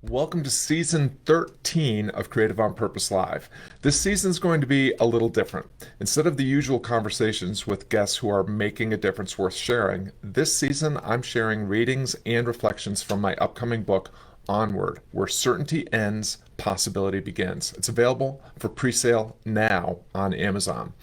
Welcome to season 13 of Creative on Purpose Live. This season is going to be a little different. Instead of the usual conversations with guests who are making a difference worth sharing, this season I'm sharing readings and reflections from my upcoming book, Onward, Where Certainty Ends, Possibility Begins. It's available for pre-sale now on Amazon.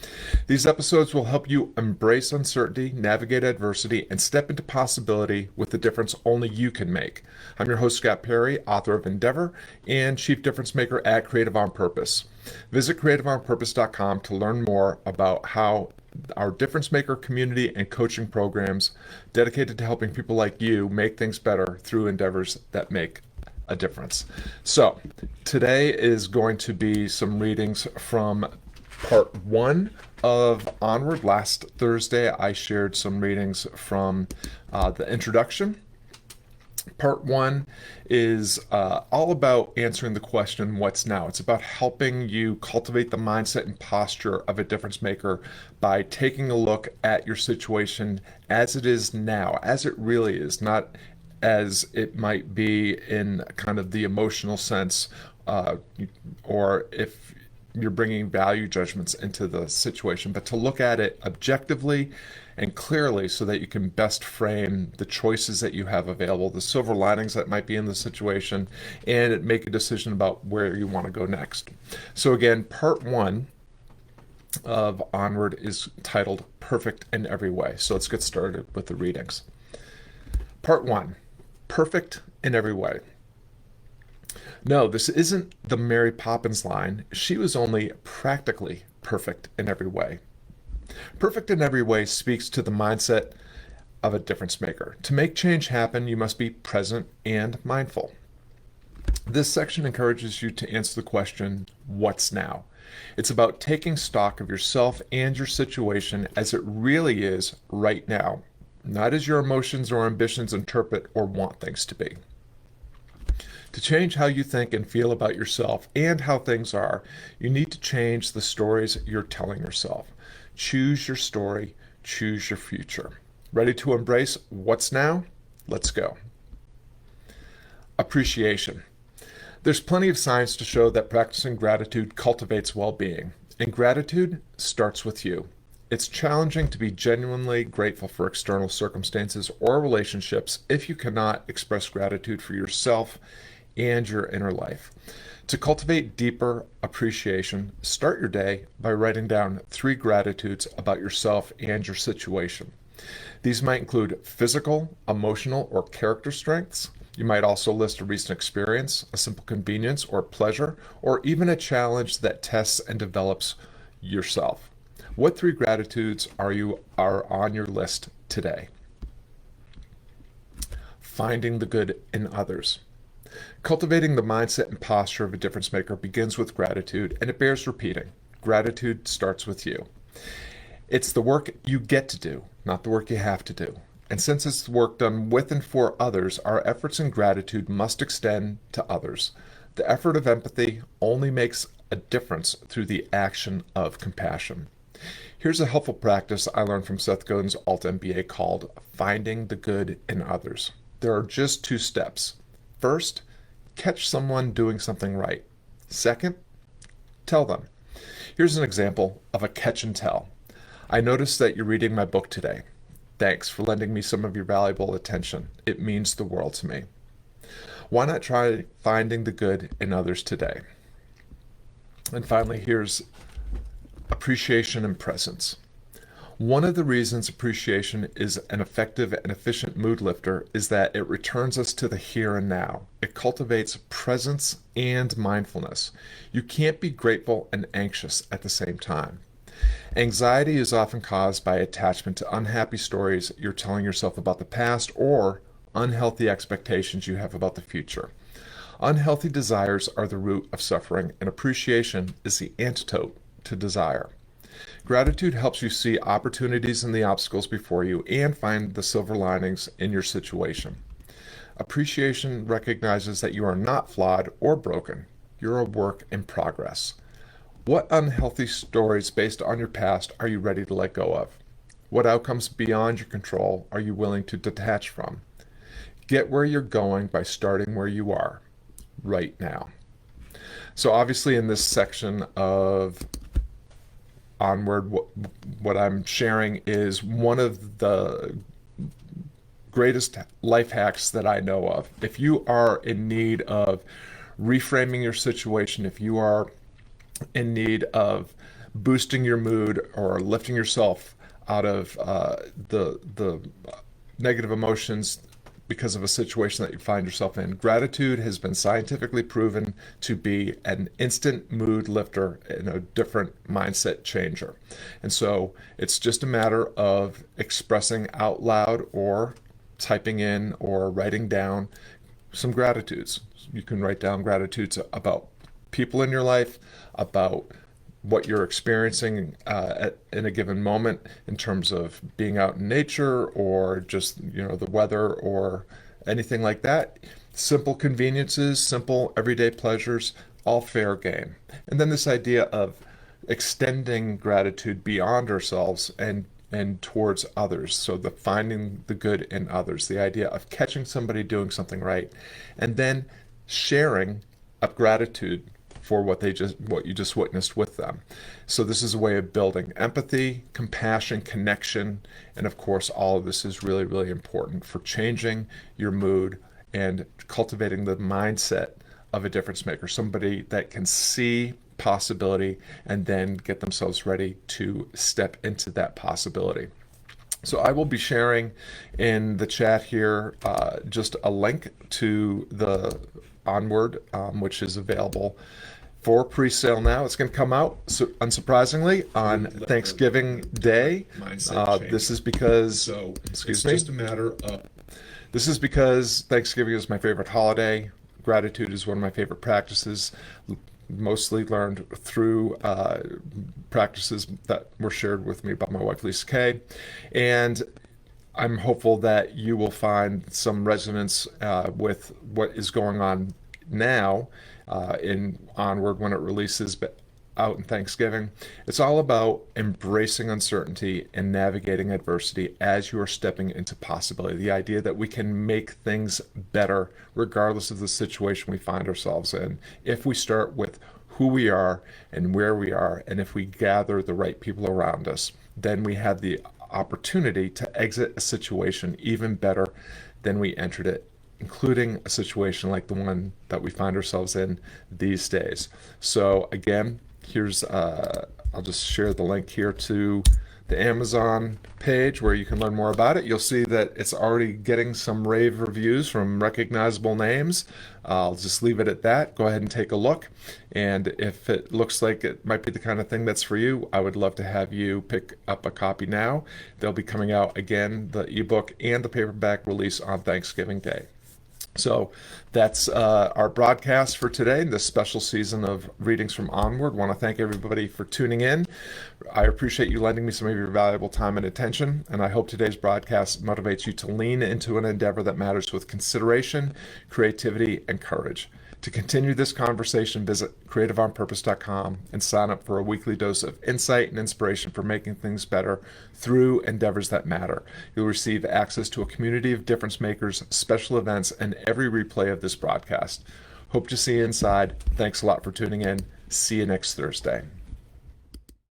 These episodes will help you embrace uncertainty, navigate adversity, and step into possibility with the difference only you can make. I'm your host, Scott Perry, author of Endeavor and Chief Difference Maker at Creative on Purpose. Visit creativeonpurpose.com to learn more about how our Difference Maker community and coaching programs dedicated to helping people like you make things better through endeavors that make a difference. So, today is going to be some readings from part one of Onward. Last Thursday, I shared some readings from the introduction. Part one is all about answering the question, what's now? It's about helping you cultivate the mindset and posture of a difference maker by taking a look at your situation as it is now, as it really is, not as it might be in kind of the emotional sense, or if you're bringing value judgments into the situation, but to look at it objectively and clearly so that you can best frame the choices that you have available, the silver linings that might be in the situation, and make a decision about where you want to go next. So again, part one of Onward is titled Perfect in Every Way. So let's get started with the readings. Part one, perfect in every way. No, this isn't the Mary Poppins line. She was only practically perfect in every way. Perfect in every way speaks to the mindset of a difference maker. To make change happen, you must be present and mindful. This section encourages you to answer the question, what's now? It's about taking stock of yourself and your situation as it really is right now, not as your emotions or ambitions interpret or want things to be. To change how you think and feel about yourself and how things are, you need to change the stories you're telling yourself. Choose your story, choose your future. Ready to embrace what's now? Let's go. Appreciation. There's plenty of science to show that practicing gratitude cultivates well-being, and gratitude starts with you. It's challenging to be genuinely grateful for external circumstances or relationships if you cannot express gratitude for yourself and your inner life. To cultivate deeper appreciation, start your day by writing down 3 gratitudes about yourself and your situation. These might include physical, emotional, or character strengths. You might also list a recent experience, a simple convenience or pleasure, or even a challenge that tests and develops yourself. What 3 gratitudes are on your list today? Finding the good in others. Cultivating the mindset and posture of a difference maker begins with gratitude, and it bears repeating. Gratitude starts with you. It's the work you get to do, not the work you have to do. And since it's the work done with and for others, our efforts in gratitude must extend to others. The effort of empathy only makes a difference through the action of compassion. Here's a helpful practice I learned from Seth Godin's Alt MBA called Finding the Good in Others. There are just 2 steps. First, catch someone doing something right. Second, tell them. Here's an example of a catch and tell. I noticed that you're reading my book today. Thanks for lending me some of your valuable attention. It means the world to me. Why not try finding the good in others today? And finally, here's appreciation and presence. One of the reasons appreciation is an effective and efficient mood lifter is that it returns us to the here and now. It cultivates presence and mindfulness. You can't be grateful and anxious at the same time. Anxiety is often caused by attachment to unhappy stories you're telling yourself about the past or unhealthy expectations you have about the future. Unhealthy desires are the root of suffering, and appreciation is the antidote to desire. Gratitude helps you see opportunities in the obstacles before you and find the silver linings in your situation. Appreciation recognizes that you are not flawed or broken. You're a work in progress. What unhealthy stories based on your past are you ready to let go of? What outcomes beyond your control are you willing to detach from? Get where you're going by starting where you are. right now. So obviously in this section of Onward, what I'm sharing is one of the greatest life hacks that I know of. If you are in need of reframing your situation, if you are in need of boosting your mood or lifting yourself out of the negative emotions because of a situation that you find yourself in, gratitude has been scientifically proven to be an instant mood lifter and a different mindset changer. And so it's just a matter of expressing out loud or typing in or writing down some gratitudes. You can write down gratitudes about people in your life, about what you're experiencing in a given moment in terms of being out in nature or just the weather or anything like that. Simple conveniences, simple everyday pleasures, all fair game. And then this idea of extending gratitude beyond ourselves and towards others. So the finding the good in others, the idea of catching somebody doing something right, and then sharing up gratitude for what you just witnessed with them. So this is a way of building empathy, compassion, connection, and of course all of this is really, really important for changing your mood and cultivating the mindset of a difference maker, somebody that can see possibility and then get themselves ready to step into that possibility. So I will be sharing in the chat here just a link to the Onward, which is available for pre-sale now. It's going to come out, unsurprisingly, on Thanksgiving Day. This is because, excuse me, just a matter of. This is because Thanksgiving is my favorite holiday. Gratitude is one of my favorite practices, mostly learned through practices that were shared with me by my wife, Lisa Kay. And I'm hopeful that you will find some resonance with what is going on now in Onward when it releases out in Thanksgiving. It's all about embracing uncertainty and navigating adversity as you are stepping into possibility. The idea that we can make things better regardless of the situation we find ourselves in if we start with who we are and where we are, and if we gather the right people around us, then we have the opportunity to exit a situation even better than we entered it, including a situation like the one that we find ourselves in these days. So again, here's I'll just share the link here to the Amazon page where you can learn more about it. You'll see that it's already getting some rave reviews from recognizable names. I'll just leave it at that. Go ahead and take a look. And if it looks like it might be the kind of thing that's for you, I would love to have you pick up a copy now. They'll be coming out again, the ebook and the paperback release on Thanksgiving Day. So that's our broadcast for today, this special season of Readings from Onward. I want to thank everybody for tuning in. I appreciate you lending me some of your valuable time and attention, and I hope today's broadcast motivates you to lean into an endeavor that matters with consideration, creativity, and courage. To continue this conversation, visit creativeonpurpose.com and sign up for a weekly dose of insight and inspiration for making things better through endeavors that matter. You'll receive access to a community of difference makers, special events, and every replay of this broadcast. Hope to see you inside. Thanks a lot for tuning in. See you next Thursday.